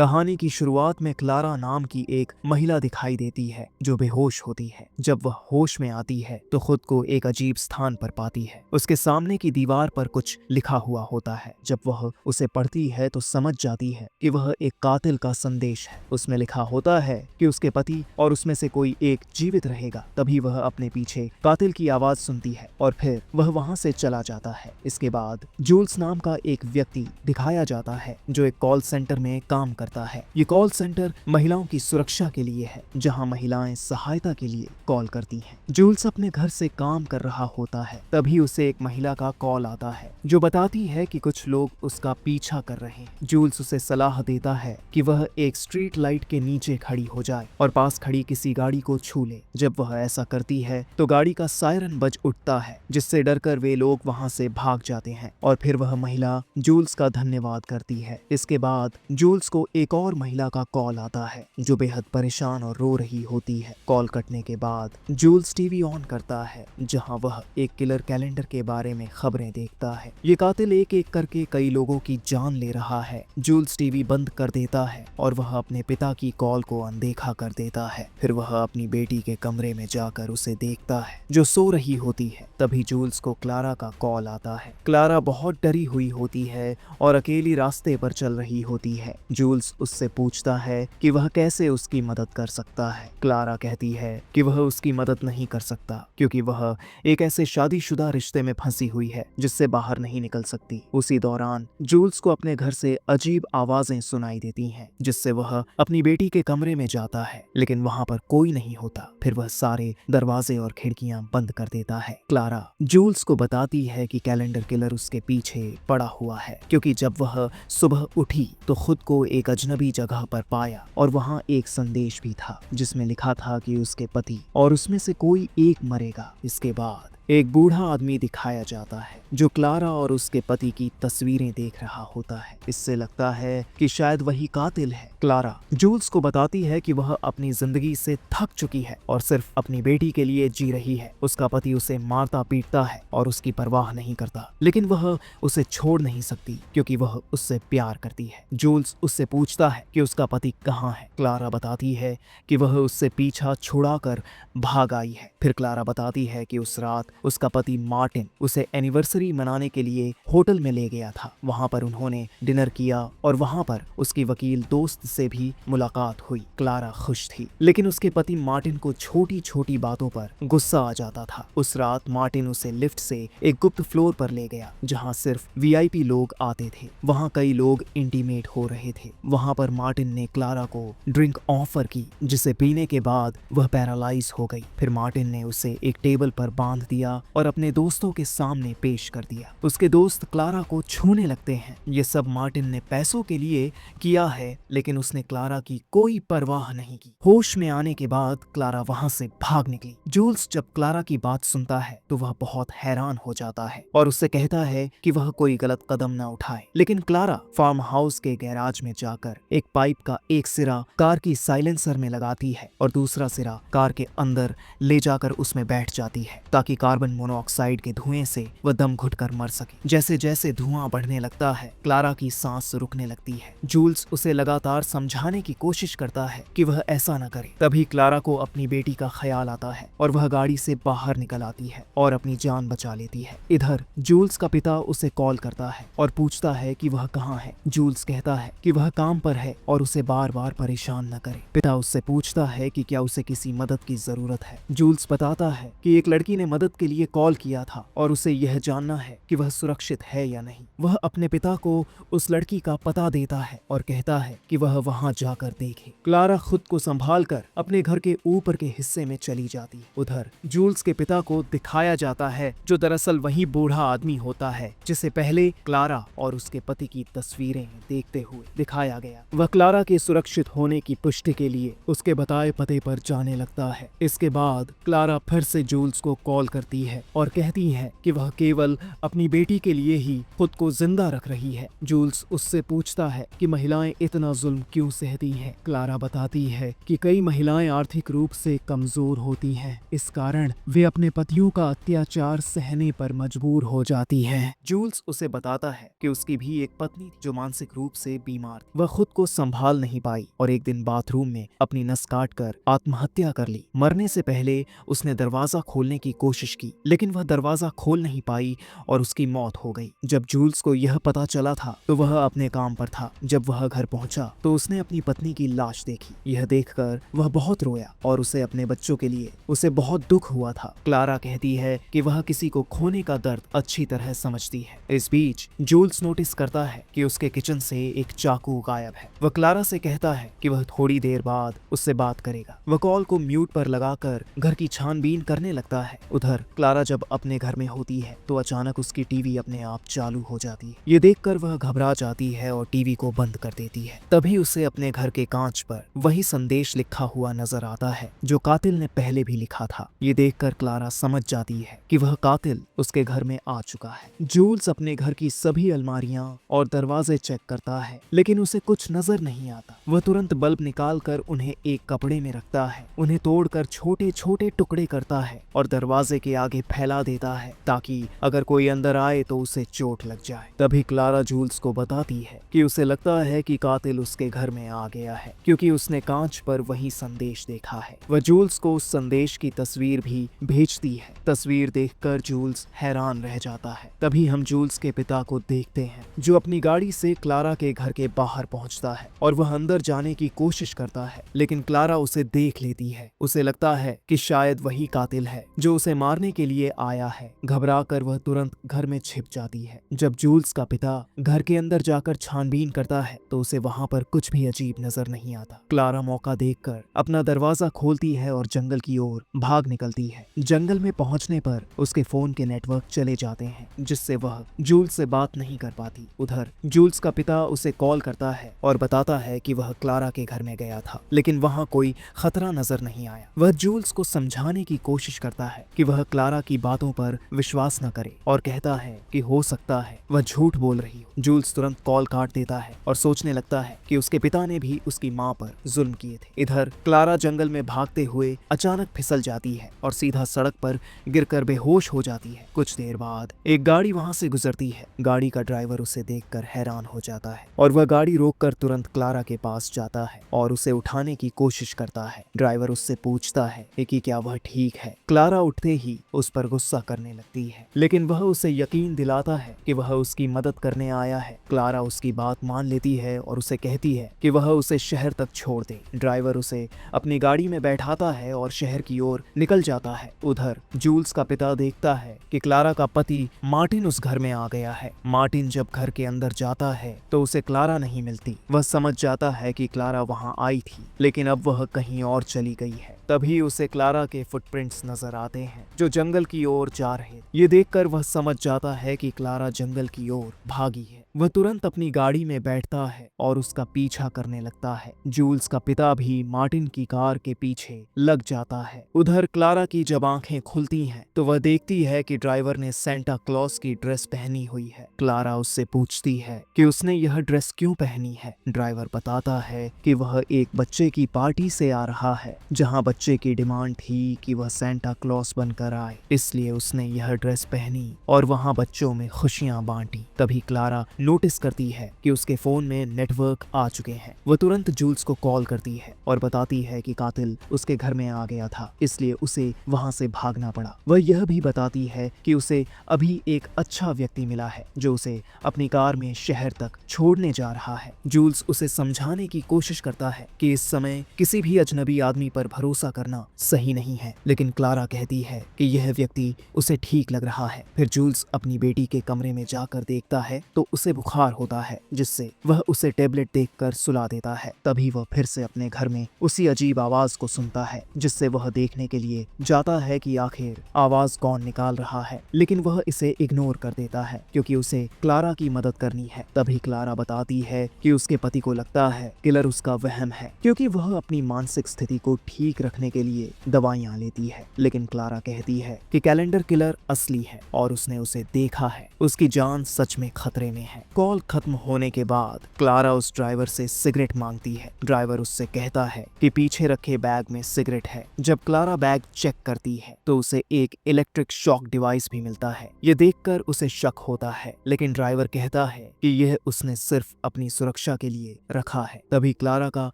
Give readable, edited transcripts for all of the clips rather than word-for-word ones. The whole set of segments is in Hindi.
कहानी की शुरुआत में क्लारा नाम की एक महिला दिखाई देती है जो बेहोश होती है। जब वह होश में आती है तो खुद को एक अजीब स्थान पर पाती है। उसके सामने की दीवार पर कुछ लिखा हुआ होता है। जब वह उसे पढ़ती है तो समझ जाती है कि वह एक कातिल का संदेश है। उसमें लिखा होता है कि उसके पति और उसमें से कोई एक जीवित रहेगा। तभी वह अपने पीछे कातिल की आवाज सुनती है और फिर वह वहां से चला जाता है। इसके बाद जूल्स नाम का एक व्यक्ति दिखाया जाता है जो एक कॉल सेंटर में काम करता है। ये कॉल सेंटर महिलाओं की सुरक्षा के लिए है, जहां महिलाएं सहायता के लिए कॉल करती हैं। जूल्स अपने घर से काम कर रहा होता है, तभी उसे एक महिला का कॉल आता है जो बताती है कि कुछ लोग उसका पीछा कर रहे हैं। जूल्स उसे सलाह देता है कि वह एक स्ट्रीट लाइट के नीचे खड़ी हो जाए और पास खड़ी किसी गाड़ी को छू ले। जब वह ऐसा करती है तो गाड़ी का सायरन बज उठता है, जिससे डरकर वे लोग वहां से भाग जाते हैं और फिर वह महिला जूल्स का धन्यवाद करती है। इसके बाद जूल्स को एक और महिला का कॉल आता है जो बेहद परेशान और रो रही होती है। कॉल कटने के बाद जूल्स टीवी ऑन करता है जहां वह एक किलर कैलेंडर के बारे में खबरें देखता है। ये कातिल एक एक करके कई लोगों की जान ले रहा है। जूल्स टीवी बंद कर देता है और वह अपने पिता की कॉल को अनदेखा कर देता है। फिर वह अपनी बेटी के कमरे में जाकर उसे देखता है जो सो रही होती है। तभी जूल्स को क्लारा का कॉल आता है। क्लारा बहुत डरी हुई होती है और अकेली रास्ते पर चल रही होती है। जूल्स उससे पूछता है कि वह कैसे उसकी मदद कर सकता है। क्लारा कहती है कि वह उसकी मदद नहीं कर सकता क्योंकि वह एक ऐसे शादीशुदा रिश्ते में फंसी हुई है जिससे बाहर नहीं निकल सकती। उसी दौरान जूल्स को अपने घर से अजीब आवाजें सुनाई देती हैं, जिससे वह अपनी बेटी के कमरे में जाता है, लेकिन वहां पर कोई नहीं होता। फिर वह सारे दरवाजे और खिड़कियां बंद कर देता है। क्लारा जूल्स को बताती है कि कैलेंडर किलर उसके पीछे पड़ा हुआ है क्योंकि जब वह सुबह उठी तो खुद को एक अजनबी जगह पर पाया और वहां एक संदेश भी था जिसमें लिखा था कि उसके पति और उसमें से कोई एक मरेगा। इसके बाद एक बूढ़ा आदमी दिखाया जाता है जो क्लारा और उसके पति की तस्वीरें देख रहा होता है। इससे लगता है कि शायद वही कातिल है। क्लारा जूल्स को बताती है कि वह अपनी जिंदगी से थक चुकी है और सिर्फ अपनी बेटी के लिए जी रही है। उसका पति उसे मारता पीटता है और उसकी परवाह नहीं करता, लेकिन वह उसे छोड़ नहीं सकती क्योंकि वह उससे प्यार करती है। जूल्स उससे पूछता है कि उसका पति कहाँ है। क्लारा बताती है कि वह उससे पीछा छुड़ाकर भाग आई है। फिर क्लारा बताती है कि उस रात उसका पति मार्टिन उसे एनिवर्सरी मनाने के लिए होटल में ले गया था। वहां पर उन्होंने डिनर किया और वहां पर उसकी वकील दोस्त से भी मुलाकात हुई। क्लारा खुश थी, लेकिन उसके पति मार्टिन को छोटी छोटी बातों पर गुस्सा आ जाता था। उस रात मार्टिन उसे लिफ्ट से एक गुप्त फ्लोर पर ले गया जहां सिर्फ वीआईपी लोग आते थे। वहां कई लोग इंटीमेट हो रहे थे। वहां पर मार्टिन ने क्लारा को ड्रिंक ऑफर की जिसे पीने के बाद वह पैरालाइज हो गई। फिर मार्टिन ने उसे एक टेबल पर बांध दिया और अपने दोस्तों के सामने पेश कर दिया। उसके दोस्त क्लारा को छूने लगते हैं। ये सब मार्टिन ने पैसों के लिए किया है, लेकिन उसने क्लारा की कोई परवाह नहीं की। होश में आने के बाद क्लारा वहां से भाग निकली। जूल्स जब क्लारा की बात सुनता है तो वह बहुत हैरान हो जाता है और उससे कहता है कि वह कोई गलत कदम न उठाए। लेकिन क्लारा फार्म हाउस के गैराज में जाकर एक पाइप का एक सिरा कार की साइलेंसर में लगाती है और दूसरा सिरा कार के अंदर ले जाकर उसमें बैठ जाती है ताकि कार्बन मोनोऑक्साइड के धुएं से वह दम घुटकर मर सके। जैसे जैसे धुआं बढ़ने लगता है क्लारा की सांस रुकने लगती है। जूल्स उसे लगातार समझाने की कोशिश करता है कि वह ऐसा न करे। तभी क्लारा को अपनी बेटी का ख्याल आता है और वह गाड़ी से बाहर निकल आती है और अपनी जान बचा लेती है। इधर जूल्स का पिता उसे कॉल करता है और पूछता है कि वह कहाँ है। जूल्स कहता है कि वह काम पर है और उसे बार बार परेशान न करे। पिता उससे पूछता है कि क्या उसे किसी मदद की जरूरत है। जूल्स बताता है कि एक लड़की ने मदद के लिए कॉल किया था और उसे यह जानना है कि वह सुरक्षित है या नहीं। वह अपने पिता को उस लड़की का पता देता है और कहता है कि वह वहां जाकर देखे। क्लारा खुद को संभाल कर अपने घर के ऊपर के हिस्से में चली जाती है। उधर जूल्स के पिता को दिखाया जाता है जो दरअसल वही बूढ़ा आदमी होता है जिसे पहले क्लारा और उसके पति की तस्वीरें देखते हुए दिखाया गया। वह क्लारा के सुरक्षित होने की पुष्टि के लिए उसके बताए पते पर जाने लगता है। इसके बाद क्लारा फिर से जूल्स को कॉल करती करती है और कहती है कि वह केवल अपनी बेटी के लिए ही खुद को जिंदा रख रही है। जूल्स उससे पूछता है कि महिलाएं इतना जुल्म क्यों सहती हैं। क्लारा बताती है कि कई महिलाएं आर्थिक रूप से कमजोर होती हैं, इस कारण वे अपने पतियों का अत्याचार सहने पर मजबूर हो जाती हैं। जूल्स उसे बताता है कि उसकी भी एक पत्नी थी जो मानसिक रूप से बीमार थी। वह खुद को संभाल नहीं पाई और एक दिन बाथरूम में अपनी नस काट कर आत्महत्या कर ली। मरने से पहले उसने दरवाजा खोलने की कोशिश की, लेकिन वह दरवाजा खोल नहीं पाई और उसकी मौत हो गई। जब जूल्स को यह पता चला था तो वह अपने काम पर था। जब वह घर पहुंचा तो उसने अपनी पत्नी की लाश देखी। यह देखकर वह बहुत रोया और उसे अपने बच्चों के लिए उसे बहुत दुख हुआ था। क्लारा कहती है कि वह किसी को खोने का दर्द अच्छी तरह समझती है। इस बीच जूल्स नोटिस करता है कि उसके किचन से एक चाकू गायब है। वह क्लारा से कहता है कि वह थोड़ी देर बाद उससे बात करेगा। वह कॉल को म्यूट पर लगाकर घर की छानबीन करने लगता है। उधर क्लारा जब अपने घर में होती है तो अचानक उसकी टीवी अपने आप चालू हो जाती है। ये देखकर वह घबरा जाती है और टीवी को बंद कर देती है। तभी उसे अपने घर के कांच पर वही संदेश लिखा हुआ नजर आता है जो कातिल ने पहले भी लिखा था। ये देखकर क्लारा समझ जाती है कि वह कातिल उसके घर में आ चुका है। जूल्स अपने घर की सभी अलमारियां और दरवाजे चेक करता है, लेकिन उसे कुछ नजर नहीं आता। वह तुरंत बल्ब निकालकर उन्हें एक कपड़े में रखता है, उन्हें तोड़कर छोटे छोटे टुकड़े करता है और दरवाजे के आगे फैला देता है ताकि अगर कोई अंदर आए तो उसे चोट लग जाए। तभी क्लारा जूल्स को बताती है कि उसे लगता है कि कातिल उसके घर में आ गया है क्योंकि उसने कांच पर वही संदेश देखा है। वह जूल्स को उस संदेश की तस्वीर भी भेजती है। तस्वीर देखकर जूल्स हैरान रह जाता है। तभी हम जूल्स के पिता को देखते हैं जो अपनी गाड़ी से क्लारा के घर के बाहर पहुंचता है और वह अंदर जाने की कोशिश करता है, लेकिन क्लारा उसे देख लेती है। उसे लगता है कि शायद वही कातिल है जो उसे मारने के लिए आया है। घबराकर वह तुरंत घर में छिप जाती है। जब जूल्स का पिता घर के अंदर जाकर छानबीन करता है तो उसे वहां पर कुछ भी अजीब नजर नहीं आता। क्लारा मौका देखकर अपना दरवाजा खोलती है और जंगल की ओर भाग निकलती है। जंगल में पहुंचने पर उसके फोन के नेटवर्क चले जाते हैं जिससे वह जूल्स से बात नहीं कर पाती। उधर जूल्स का पिता उसे कॉल करता है और बताता है कि वह क्लारा के घर में गया था, लेकिन वहां कोई खतरा नजर नहीं आया। वह जूल्स को समझाने की कोशिश करता है कि वह क्लारा की बातों पर विश्वास न करे और कहता है कि हो सकता है वह झूठ बोल रही हो। जूल्स तुरंत कॉल काट देता है और सोचने लगता है कि उसके पिता ने भी उसकी मां पर जुल्म किए थे। इधर क्लारा जंगल में भागते हुए अचानक फिसल जाती है और सीधा सड़क पर गिरकर बेहोश हो जाती है। कुछ देर बाद एक गाड़ी वहां से गुजरती है। गाड़ी का ड्राइवर उसे देखकर हैरान हो जाता है और वह गाड़ी रोककर तुरंत क्लारा के पास जाता है और उसे उठाने की कोशिश करता है। ड्राइवर उससे पूछता है कि क्या वह ठीक है। क्लारा उठते ही उस पर गुस्सा करने लगती है, लेकिन वह उसे यकीन दिलाता है कि वह उसकी मदद करने आया है। क्लारा उसकी बात मान लेती है और उसे कहती है कि वह उसे शहर तक छोड़ दे। ड्राइवर उसे अपनी गाड़ी में बैठाता है और शहर की ओर निकल जाता है। उधर जूल्स का पिता देखता है कि क्लारा का पति मार्टिन उस घर में आ गया है। मार्टिन जब घर के अंदर जाता है तो उसे क्लारा नहीं मिलती। वह समझ जाता है कि क्लारा वहां आई थी, लेकिन अब वह कहीं और चली गई है। तभी उसे क्लारा के फुटप्रिंट्स नजर आते हैं जो जंगल की ओर जा रहे। ये देखकर वह समझ जाता है कि क्लारा जंगल की ओर भागी है। वह तुरंत अपनी गाड़ी में बैठता है और उसका पीछा करने लगता है। जूल्स का पिता भी मार्टिन की कार के पीछे लग जाता है। उधर क्लारा की जब आंखें खुलती हैं तो वह देखती है कि ड्राइवर ने सेंटा क्लॉज की ड्रेस पहनी हुई है। क्लारा उससे पूछती है कि उसने यह ड्रेस क्यों पहनी है। ड्राइवर बताता है कि वह एक बच्चे की पार्टी से आ रहा है जहां बच्चे की डिमांड थी कि वह सेंटा क्लॉज बनकर आए, इसलिए उसने यह ड्रेस पहनी और वहां बच्चों में खुशियां बांटी। तभी क्लारा नोटिस करती है कि उसके फोन में नेटवर्क आ चुके हैं। वह तुरंत जूल्स को कॉल करती है और बताती है कि कातिल उसके घर में आ गया था, इसलिए उसे वहां से भागना पड़ा। वह यह भी बताती है कि उसे अभी एक अच्छा व्यक्ति मिला है जो उसे अपनी कार में शहर तक छोड़ने जा रहा है। जूल्स उसे समझाने की कोशिश करता है कि इस समय किसी भी अजनबी आदमी पर भरोसा करना सही नहीं है, लेकिन क्लारा कहती है कि यह व्यक्ति उसे ठीक लग रहा है। फिर जूल्स अपनी बेटी के कमरे में जाकर देखता है तो उसे उसे बुखार होता है, जिससे वह उसे टेबलेट देकर सुला देता है। तभी वह फिर से अपने घर में उसी अजीब आवाज को सुनता है, जिससे वह देखने के लिए जाता है कि आखिर आवाज कौन निकाल रहा है, लेकिन वह इसे इग्नोर कर देता है क्योंकि उसे क्लारा की मदद करनी है। तभी क्लारा बताती है कि उसके पति को लगता है किलर उसका वहम है, क्योंकि वह अपनी मानसिक स्थिति को ठीक रखने के लिए दवाइयां लेती है। लेकिन क्लारा कहती है कि कैलेंडर किलर असली है और उसने उसे देखा है, उसकी जान सच में खतरे में है। कॉल खत्म होने के बाद क्लारा उस ड्राइवर से सिगरेट मांगती है। ड्राइवर उससे कहता है कि पीछे रखे बैग में सिगरेट है। जब क्लारा बैग चेक करती है तो उसे एक इलेक्ट्रिक शॉक डिवाइस भी मिलता है। ये देखकर उसे शक होता है, लेकिन ड्राइवर कहता है कि यह उसने सिर्फ अपनी सुरक्षा के लिए रखा है। तभी क्लारा का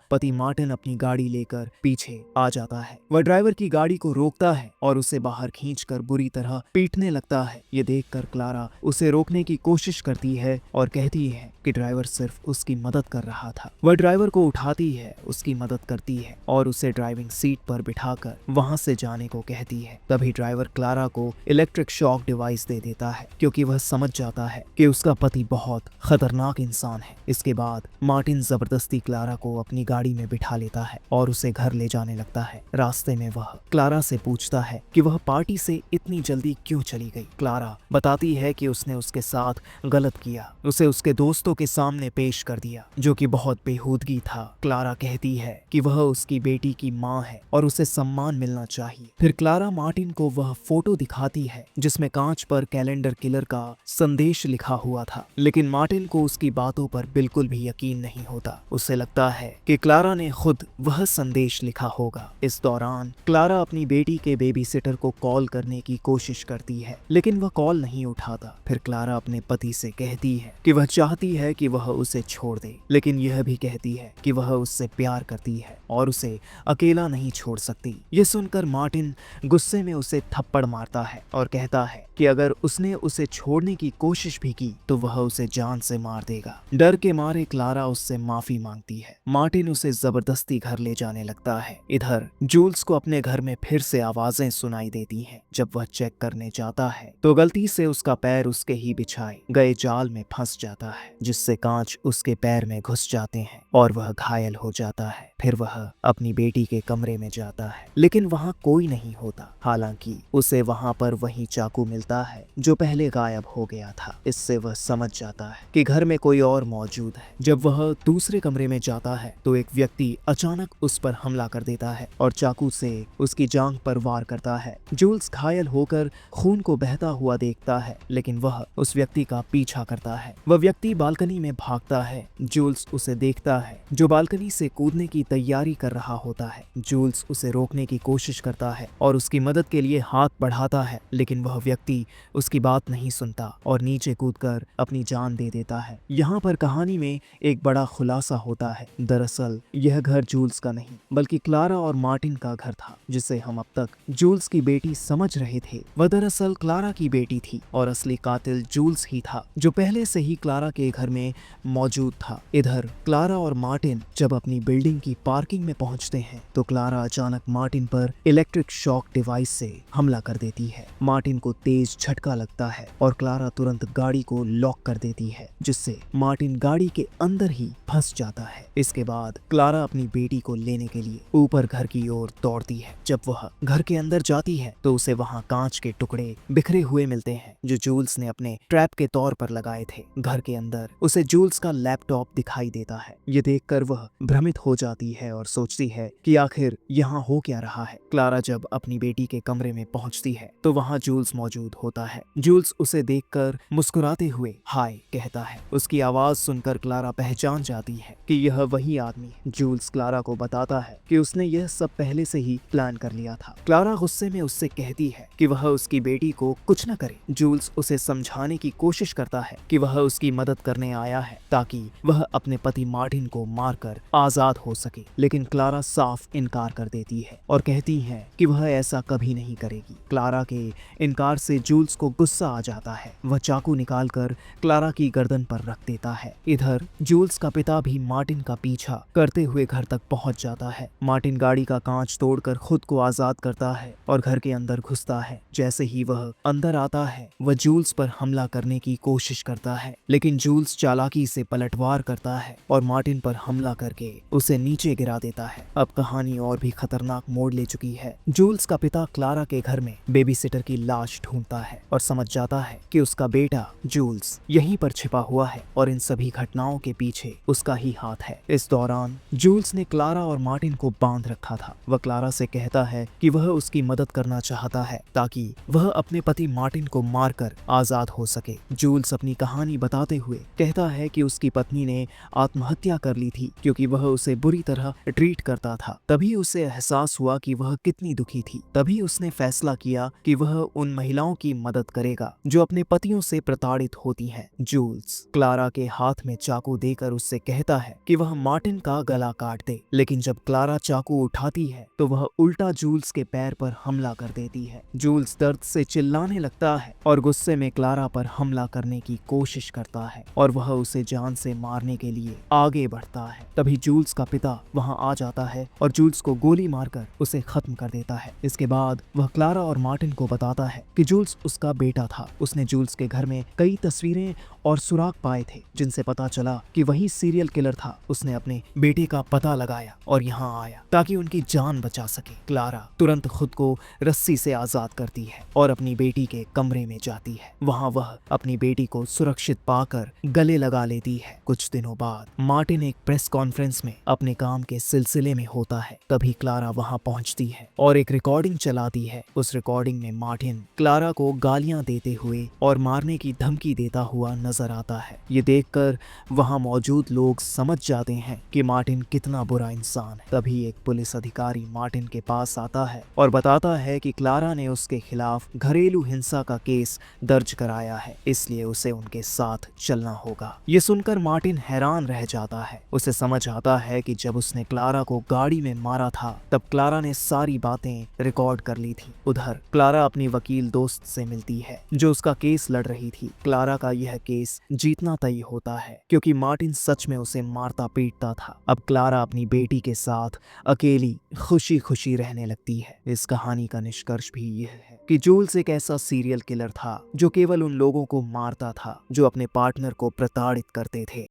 पति मार्टिन अपनी गाड़ी लेकर पीछे आ जाता है। वह ड्राइवर की गाड़ी को रोकता है और उसे बाहर खींचकर बुरी तरह पीटने लगता है। ये देखकर क्लारा उसे रोकने की कोशिश करती है और कहती है कि ड्राइवर सिर्फ उसकी मदद कर रहा था। वह ड्राइवर को उठाती है, उसकी मदद करती है और उसे ड्राइविंग सीट पर बिठाकर वहां से जाने को कहती है। तभी ड्राइवर क्लारा को इलेक्ट्रिक शॉक डिवाइस दे देता है, क्योंकि वह समझ जाता है कि उसका पति बहुत खतरनाक इंसान है। इसके बाद मार्टिन जबरदस्ती क्लारा को अपनी गाड़ी में बिठा लेता है और उसे घर ले जाने लगता है। रास्ते में वह क्लारा से पूछता है कि वह पार्टी से इतनी जल्दी क्यों चली गई। क्लारा बताती है कि उसने उसके साथ गलत किया, उसे उसके दोस्तों के सामने पेश कर दिया, जो कि बहुत बेहूदगी था। क्लारा कहती है कि वह उसकी बेटी की माँ है और उसे सम्मान मिलना चाहिए। फिर क्लारा मार्टिन को वह फोटो दिखाती है जिसमें कांच पर कैलेंडर किलर का संदेश लिखा हुआ था, लेकिन मार्टिन को उसकी बातों पर बिल्कुल भी यकीन नहीं होता। उसे लगता है कि क्लारा ने खुद वह संदेश लिखा होगा। इस दौरान क्लारा अपनी बेटी के बेबी सिटर को कॉल करने की कोशिश करती है, लेकिन वह कॉल नहीं उठाता। फिर क्लारा अपने पति से कहती है कि वह चाहती है कि वह उसे छोड़ दे, लेकिन यह भी कहती है कि वह उससे प्यार करती है और उसे अकेला नहीं छोड़ सकती। ये सुनकर मार्टिन गुस्से में उसे थप्पड़ मारता है और कहता है कि अगर उसने उसे छोड़ने की कोशिश भी की तो वह उसे जान से मार देगा। डर के मारे क्लारा उससे माफी मांगती है। मार्टिन उसे जबरदस्ती घर ले जाने लगता है। इधर जूल्स को अपने घर में फिर से आवाजें सुनाई देती हैं। जब वह चेक करने जाता है तो गलती से उसका पैर उसके ही बिछाए गए जाल में फंस जाता है, जिससे कांच उसके पैर में घुस जाते हैं और वह घायल हो जाता है। फिर वह अपनी बेटी के कमरे में जाता है, लेकिन वहां कोई नहीं होता। हालांकि उसे वहां पर वही चाकू मिलता है जो पहले गायब हो गया था। इससे वह समझ जाता है कि घर में कोई और मौजूद है। जब वह दूसरे कमरे में जाता है तो एक व्यक्ति अचानक उस पर हमला कर देता है और चाकू से उसकी जांघ पर वार करता है। जूल्स घायल होकर खून को बहता हुआ देखता है, लेकिन वह उस व्यक्ति का पीछा करता है। वह व्यक्ति बालकनी में भागता है। जूल्स उसे देखता है जो बालकनी से कूदने की तैयारी कर रहा होता है। जूल्स उसे रोकने की कोशिश करता है और उसकी मदद के लिए हाथ बढ़ाता है, लेकिन वह व्यक्ति उसकी बात नहीं सुनता और नीचे कूदकर अपनी जान दे देता है। यहाँ पर कहानी में एक बड़ा खुलासा होता है। दरअसल यह घर जूल्स का नहीं बल्कि क्लारा और मार्टिन का घर था, जिसे हम अब तक जूल्स की बेटी समझ रहे थे। वह दरअसल क्लारा की बेटी थी और असली कातिल जूल्स ही था, जो पहले से ही क्लारा के घर में मौजूद था। इधर क्लारा और मार्टिन जब अपनी बिल्डिंग की पार्किंग में पहुंचते हैं तो क्लारा अचानक मार्टिन पर इलेक्ट्रिक शॉक डिवाइस से हमला कर देती है। मार्टिन को तेज झटका लगता है और क्लारा तुरंत गाड़ी को लॉक कर देती है, जिससे मार्टिन गाड़ी के अंदर ही फंस जाता है। इसके बाद क्लारा अपनी बेटी को लेने के लिए ऊपर घर की ओर दौड़ती है। जब वह घर के अंदर जाती है तो उसे वहां कांच के टुकड़े बिखरे हुए मिलते हैं जो जूल्स ने अपने ट्रैप के तौर पर लगाए थे। घर के अंदर उसे जूल्स का लैपटॉप दिखाई देता है। ये देखकर वह भ्रमित हो जाती है और सोचती है कि आखिर यहाँ हो क्या रहा है। क्लारा जब अपनी बेटी के कमरे में पहुंचती है तो वहाँ जूल्स मौजूद होता है। जूल्स उसे देखकर मुस्कुराते हुए हाय कहता है। उसकी आवाज सुनकर क्लारा पहचान जाती है कि यह वही आदमी है। जूल्स क्लारा को बताता है कि उसने यह सब पहले से ही प्लान कर लिया था। क्लारा गुस्से में उससे कहती है कि वह उसकी बेटी को कुछ न करे। जूल्स उसे समझाने की कोशिश करता है कि वह उसकी मदद करने आया है ताकि वह अपने पति मार्टिन को मारकर आजाद हो सके, लेकिन क्लारा साफ इनकार कर देती है और कहती है कि वह ऐसा कभी नहीं करेगी। क्लारा के इनकार से जूल्स को गुस्सा आ जाता है। वह चाकू निकालकर क्लारा की गर्दन पर रख देता है। इधर जूल्स का पिता भी मार्टिन का पीछा करते हुए घर तक पहुंच जाता है। मार्टिन गाड़ी का कांच तोड़कर खुद को आजाद करता है और घर के अंदर घुसता है। जैसे ही वह अंदर आता है, वह जूल्स पर हमला करने की कोशिश करता है, लेकिन जूल्स चालाकी से पलटवार करता है और मार्टिन पर हमला करके उसे नीचे गिरा देता है। अब कहानी और भी खतरनाक मोड़ ले चुकी है। जूल्स का पिता क्लारा के घर में बेबीसिटर की लाश ढूंढता है और समझ जाता है कि उसका बेटा जूल्स यहीं पर छिपा हुआ है और इन सभी घटनाओं के पीछे उसका ही हाथ है। इस दौरान जूल्स ने क्लारा और मार्टिन को बांध रखा था। वह क्लारा से कहता है कि वह उसकी मदद करना चाहता है ताकि वह अपने पति मार्टिन को मारकर आजाद हो सके। जूल्स अपनी कहानी बताते हुए कहता है कि उसकी पत्नी ने आत्महत्या कर ली थी क्योंकि वह उसे बुरी तरह ट्रीट करता था। तभी उसे एहसास हुआ कि वह कितनी दुखी थी। तभी उसने फैसला किया कि वह उन महिलाओं की मदद करेगा जो अपने पतियों से प्रताड़ित होती हैं। जूल्स क्लारा के हाथ में चाकू देकर उससे कहता है कि वह मार्टिन का गला काट दे, लेकिन जब क्लारा चाकू उठाती है तो वह उल्टा जूल्स के पैर पर हमला कर देती है। जूल्स दर्द से चिल्लाने लगता है और गुस्से में क्लारा पर हमला करने की कोशिश करता है और वह उसे जान से मारने के लिए आगे बढ़ता है। तभी जूल्स का पिता वहां आ जाता है और जूल्स को गोली मारकर उसे खत्म कर देता है। इसके बाद वह क्लारा और मार्टिन को बताता है कि जूल्स उसका बेटा था। उसने जूल्स के घर में कई तस्वीरें और सुराग पाए थे जिनसे पता चला कि वही सीरियल किलर था। उसने अपने बेटे का पता लगाया और यहाँ आया ताकि उनकी जान बचा सके। क्लारा तुरंत खुद को रस्सी से आजाद करती है और अपनी बेटी के कमरे में जाती है। वहाँ वह अपनी बेटी को सुरक्षित पाकर गले लगा लेती है। कुछ दिनों बाद मार्टिन एक प्रेस कॉन्फ्रेंस में अपने काम के सिलसिले में होता है। तभी क्लारा वहाँ पहुँचती है और एक रिकॉर्डिंग चलाती है। उस रिकॉर्डिंग में मार्टिन क्लारा को गालियां देते हुए और मारने की धमकी देता हुआ नजर आता है। ये देखकर वहाँ मौजूद लोग समझ जाते हैं कि मार्टिन कितना बुरा इंसान है। तभी एक पुलिस अधिकारी मार्टिन के पास आता है और बताता है कि क्लारा ने उसके खिलाफ घरेलू हिंसा का केस दर्ज कराया है, इसलिए उसे उनके साथ चलना होगा। ये सुनकर मार्टिन हैरान रह जाता है। उसे समझ आता है कि जब उसने क्लारा को गाड़ी में मारा था तब क्लारा ने सारी बातें रिकॉर्ड कर ली थी। उधर क्लारा अपनी वकील दोस्त से मिलती है जो उसका केस लड़ रही थी। क्लारा का यह केस जीतना तय होता है क्योंकि मार्टिन सच में उसे मारता पीटता था। अब क्लारा अपनी बेटी के साथ अकेली खुशी खुशी रहने लगती है। इस कहानी का निष्कर्ष भी यह है कि जूल्स एक ऐसा सीरियल किलर था जो केवल उन लोगों को मारता था जो अपने पार्टनर को प्रताड़ित करते थे।